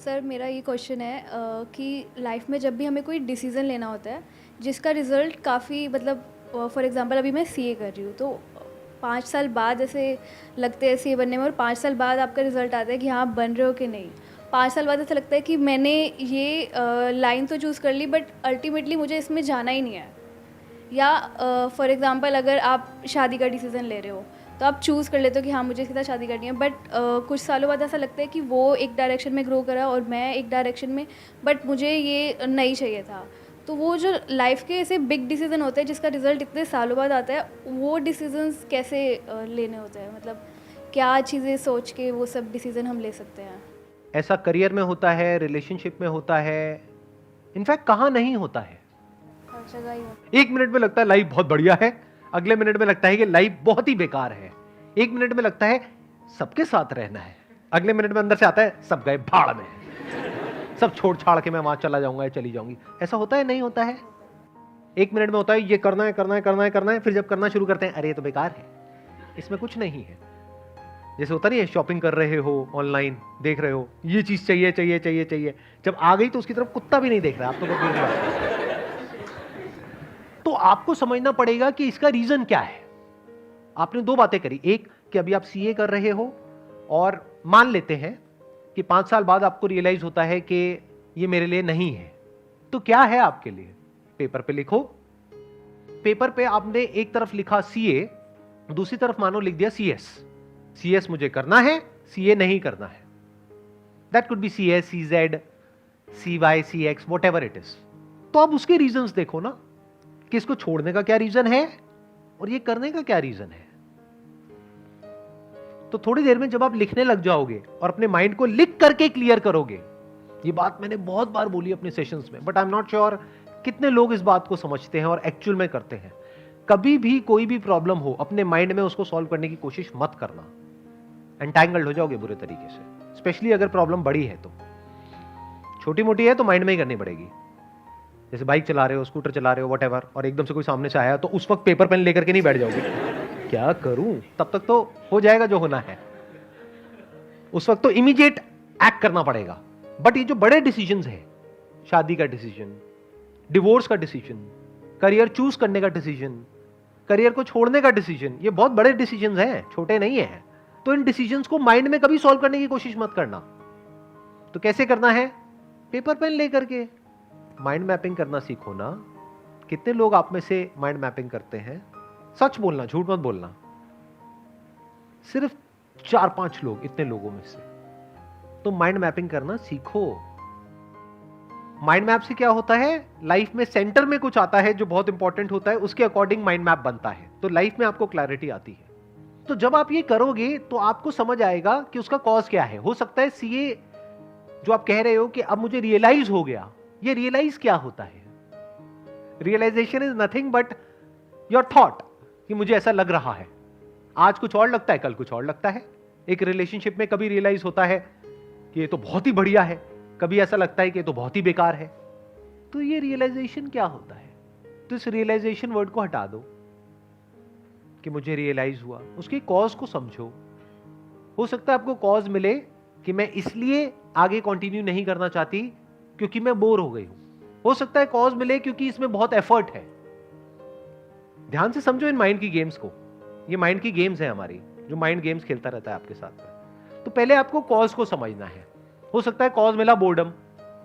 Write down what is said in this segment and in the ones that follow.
Sir मेरा ये question है कि लाइफ में जब भी हमें कोई डिसीज़न लेना होता है जिसका रिज़ल्ट काफ़ी मतलब फॉर एग्जांपल अभी मैं सीए कर रही हूँ तो 5 साल बाद ऐसे लगते हैं सीए बनने में और 5 साल बाद आपका रिज़ल्ट आता है कि हाँ आप बन रहे हो कि नहीं। 5 साल बाद ऐसा लगता है कि मैंने ये लाइन तो चूज़ कर ली बट अल्टीमेटली मुझे इसमें जाना ही नहीं है। या फॉर एग्ज़ाम्पल अगर आप शादी का डिसीज़न ले रहे हो तो आप चूज़ कर लेते हो कि हाँ मुझे इसके साथ शादी करनी है बट कुछ सालों बाद ऐसा लगता है कि वो एक डायरेक्शन में ग्रो करा और मैं एक डायरेक्शन में, बट मुझे ये नहीं चाहिए था। तो वो जो लाइफ के ऐसे बिग डिसीज़न होते हैं जिसका रिज़ल्ट इतने सालों बाद आता है, वो डिसीजंस कैसे लेने होते हैं, मतलब क्या चीज़ें सोच के वो सब डिसीज़न हम ले सकते हैं? ऐसा करियर में होता है, रिलेशनशिप में होता है, इनफैक्ट कहाँ नहीं होता है। हर जगह ही होता एक मिनट में लगता है लाइफ बहुत बढ़िया है, अगले मिनट में लगता है कि लाइफ बहुत ही बेकार है। एक मिनट में लगता है सबके साथ रहना है, अगले मिनट में अंदर से आता है सब गए भाड़ में, सब छोड़ छाड़ के मैं वहां चला जाऊंगा या चली जाऊंगी। ऐसा होता है नहीं होता है? एक मिनट में होता है ये करना है करना है करना है करना है, फिर जब करना शुरू करते हैं अरे ये तो बेकार है, इसमें कुछ नहीं है। जैसे होता नहीं है, शॉपिंग कर रहे हो, ऑनलाइन देख रहे हो ये चीज चाहिए चाहिए चाहिए चाहिए, जब आ गई तो उसकी तरफ कुत्ता भी नहीं देख रहा, आप तो दूर की बात है। तो आपको समझना पड़ेगा कि इसका रीजन क्या है। आपने दो बातें करी, एक कि अभी आप सीए कर रहे हो और मान लेते हैं कि 5 साल बाद आपको रियलाइज होता है कि ये मेरे लिए नहीं है। तो क्या है आपके लिए? पेपर पे लिखो। पेपर पे आपने एक तरफ लिखा सीए, दूसरी तरफ मानो लिख दिया सीएस। सीएस मुझे करना है, सीए नहीं करना है। That could be CS, CZ, CY, CX, whatever it is. तो अब उसके रीजंस देखो ना कि इसको छोड़ने का क्या रीजन है और ये करने का क्या रीजन है। तो थोड़ी देर में जब आप लिखने लग जाओगे और अपने माइंड को लिख करके क्लियर करोगे, ये बात मैंने बहुत बार बोली अपने सेशंस में, but I am not sure कितने लोग इस बात को समझते हैं और एक्चुअल में करते हैं। कभी भी कोई भी प्रॉब्लम हो, अपने माइंड में उसको सॉल्व करने की कोशिश मत करना, एंटैंगल्ड हो जाओगे बुरे तरीके से। स्पेशली अगर प्रॉब्लम बड़ी है तो, छोटी मोटी है तो माइंड में ही करनी पड़ेगी। जैसे बाइक चला रहे हो, स्कूटर चला रहे हो, व्हाटएवर, और एकदम से कोई सामने से आया तो उस वक्त पेपर पेन लेकर के नहीं बैठ जाओगे, क्या करूं, तब तक तो हो जाएगा जो होना है। उस वक्त तो इमीडिएट एक्ट करना पड़ेगा। बट ये जो बड़े डिसीजंस है, शादी का डिसीजन, डिवोर्स का डिसीजन, करियर चूज करने का डिसीजन, करियर को छोड़ने का डिसीजन, ये बहुत बड़े डिसीजंस हैं, छोटे नहीं है। तो इन डिसीजंस को माइंड में कभी सॉल्व करने की कोशिश मत करना। तो कैसे करना है? पेपर पेन लेकर के माइंड मैपिंग करना सीखो ना। कितने लोग आप में से माइंड मैपिंग करते हैं? सच बोलना, झूठ मत बोलना। सिर्फ 4-5 लोग, इतने लोगों में से। तो माइंड मैपिंग करना सीखो। माइंड मैप से क्या होता है, लाइफ में सेंटर में कुछ आता है जो बहुत इंपॉर्टेंट होता है, उसके अकॉर्डिंग माइंड मैप बनता है, तो लाइफ में आपको क्लैरिटी आती है। तो जब आप ये करोगे तो आपको समझ आएगा कि उसका कॉज क्या है। हो सकता है सीए जो आप कह रहे हो कि अब मुझे रियलाइज हो गया, ये रियलाइज क्या होता है? Realization is nothing but your thought, कि मुझे ऐसा लग रहा है। आज कुछ और लगता है, कल कुछ और लगता है। एक रिलेशनशिप में कभी रियलाइज होता है कि ये तो बहुत ही बढ़िया है, कभी ऐसा लगता है कि ये तो बहुत ही बेकार है। तो ये रियलाइजेशन क्या होता है? तो इस रियलाइजेशन वर्ड को हटा दो कि मुझे रियलाइज हुआ, उसकी कॉज को समझो। हो सकता है आपको कॉज मिले कि मैं इसलिए आगे कंटिन्यू नहीं करना चाहती क्योंकि मैं बोर हो गई हूं। हो सकता है कॉज मिले क्योंकि इसमें बहुत एफर्ट है। ध्यान से समझो इन माइंड की गेम्स को। ये माइंड की गेम्स है हमारी, जो माइंड गेम्स खेलता रहता है आपके साथ में। तो पहले आपको कॉज को समझना है। हो सकता है कॉज मिला बोर्डम,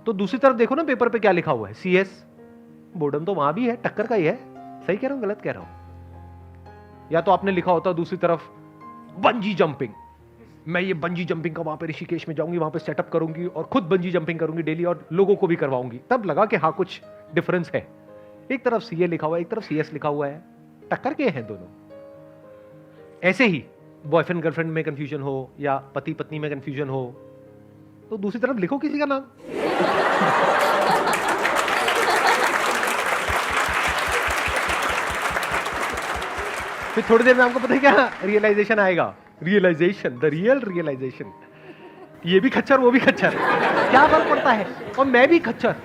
तो दूसरी तरफ देखो ना पेपर पे क्या लिखा हुआ है, सीएस। बोर्डम तो वहां भी है, टक्कर का ही है। सही कह रहा हूं, गलत कह रहा हूं? या तो आपने लिखा होता दूसरी तरफ बंजी जंपिंग, मैं ये बंजी जंपिंग का वहां पे ऋषिकेश में जाऊंगी, वहां पे सेटअप करूंगी और खुद बंजी जंपिंग करूंगी डेली और लोगों को भी करवाऊंगी। तब लगा कि हाँ कुछ डिफरेंस है। एक तरफ सीए लिखा हुआ है, एक तरफ सीएस लिखा हुआ है, टक्कर के हैं दोनों। ऐसे ही बॉयफ्रेंड गर्लफ्रेंड में कंफ्यूजन हो या पति पत्नी में कंफ्यूजन हो, तो दूसरी तरफ लिखो किसी का नाम। फिर थोड़ी देर में आपको पता है क्या रियलाइजेशन आएगा, रियलाइजेशन, द रियल रियलाइजेशन। ये भी खच्चर, वो भी खच्चर, क्या फर्क पड़ता है? और मैं भी खच्चर,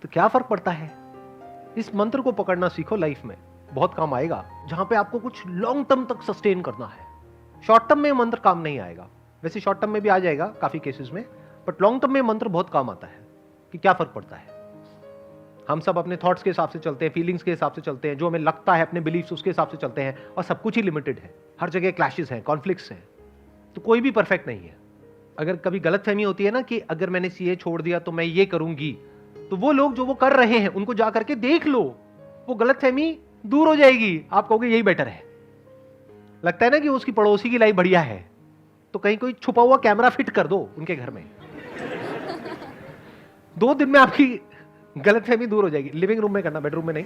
तो क्या फर्क पड़ता है? इस मंत्र को पकड़ना सीखो, लाइफ में बहुत काम आएगा। जहां पे आपको कुछ लॉन्ग टर्म तक सस्टेन करना है, शॉर्ट टर्म में मंत्र काम नहीं आएगा। वैसे शॉर्ट टर्म में भी आ जाएगा काफी केसेस में, बट लॉन्ग टर्म में मंत्र बहुत काम आता है कि क्या फर्क पड़ता है। हम सब अपने थॉट्स के हिसाब से चलते हैं, फीलिंग्स के हिसाब से चलते हैं, जो हमें लगता है अपने बिलीफ्स उसके हिसाब से चलते हैं, और सब कुछ ही लिमिटेड है, हर जगह क्लैशेस हैं, कॉन्फ्लिक्ट्स हैं, तो कोई भी परफेक्ट नहीं है। अगर कभी गलतफहमी होती है ना कि अगर मैंने सीए छोड़ दिया तो मैं ये करूंगी, तो वो लोग जो वो कर रहे हैं उनको जा करके देख लो, वो गलतफहमी दूर हो जाएगी। आप कहोगे यही बेटर है। लगता है ना कि उसकी पड़ोसी की लाइफ बढ़िया है, तो कहीं कोई छुपा हुआ कैमरा फिट कर दो उनके घर में, 2 दिन में आपकी गलतफहमी दूर हो जाएगी। लिविंग रूम में करना, बेडरूम में नहीं।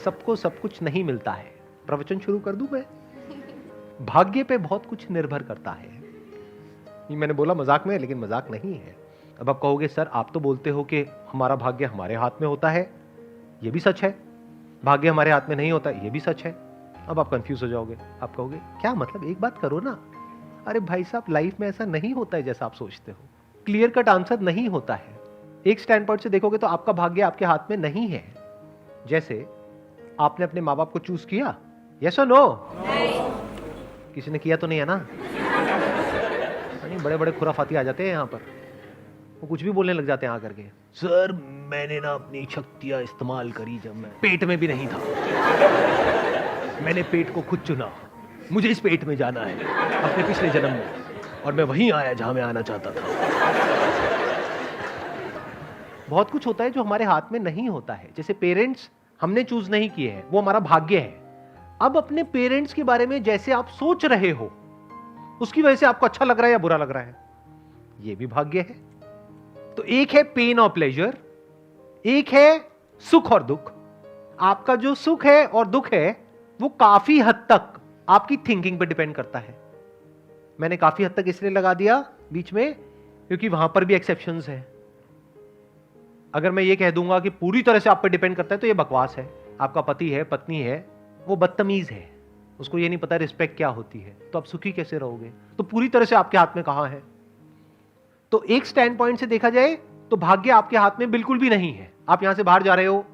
सबको सब कुछ नहीं मिलता है। प्रवचन शुरू कर दूं मैं? भाग्य पे बहुत कुछ निर्भर करता है। ये मैंने बोला मजाक में, लेकिन मजाक नहीं है। अब आप कहोगे सर आप तो बोलते हो कि हमारा भाग्य हमारे हाथ में होता है, ये भी सच है। भाग्य हमारे हाथ में नहीं होता, ये भी सच है। अब आप कंफ्यूज हो जाओगे, आप कहोगे क्या मतलब, एक बात करो ना। अरे भाई साहब, लाइफ में ऐसा नहीं होता है जैसा आप सोचते हो। क्लियर कट आंसर नहीं होता है। एक स्टैंड पॉइंट से देखोगे तो आपका भाग्य आपके हाथ में नहीं है। जैसे आपने अपने माँ बाप को चूज किया, यस और नो? किसी ने किया तो नहीं है ना? नहीं, बड़े बड़े खुराफाती आ जाते हैं यहाँ पर, वो कुछ भी बोलने लग जाते हैं आकर के। सर मैंने ना अपनी शक्तियां इस्तेमाल करी जब मैं पेट में भी नहीं था। मैंने पेट को खुद चुना, मुझे इस पेट में जाना है अपने पिछले जन्म में, और मैं वहीं आया जहां मैं आना चाहता था। बहुत कुछ होता है जो हमारे हाथ में नहीं होता है। जैसे पेरेंट्स हमने चूज नहीं किए हैं, वो हमारा भाग्य है। अब अपने पेरेंट्स के बारे में जैसे आप सोच रहे हो, उसकी वजह से आपको अच्छा लग रहा है या बुरा लग रहा है, ये भी भाग्य है। तो एक है पेन और प्लेजर, एक है सुख और दुख। आपका जो सुख है और दुख है वो काफी हद तक आपकी थिंकिंग पे डिपेंड करता है। मैंने काफी हद तक इसलिए लगा दिया बीच में क्योंकि वहां पर भी एक्सेप्शंस है। अगर मैं ये कह दूंगा कि पूरी तरह से आप पे डिपेंड करता है तो ये बकवास है। आपका पति है, पत्नी है, वो बदतमीज है, उसको ये नहीं पता रिस्पेक्ट क्या होती है, तो आप सुखी कैसे रहोगे? तो पूरी तरह से आपके हाथ में कहां है? तो एक स्टैंड पॉइंट से देखा जाए तो भाग्य आपके हाथ में बिल्कुल भी नहीं है। आप यहां से बाहर जा रहे हो,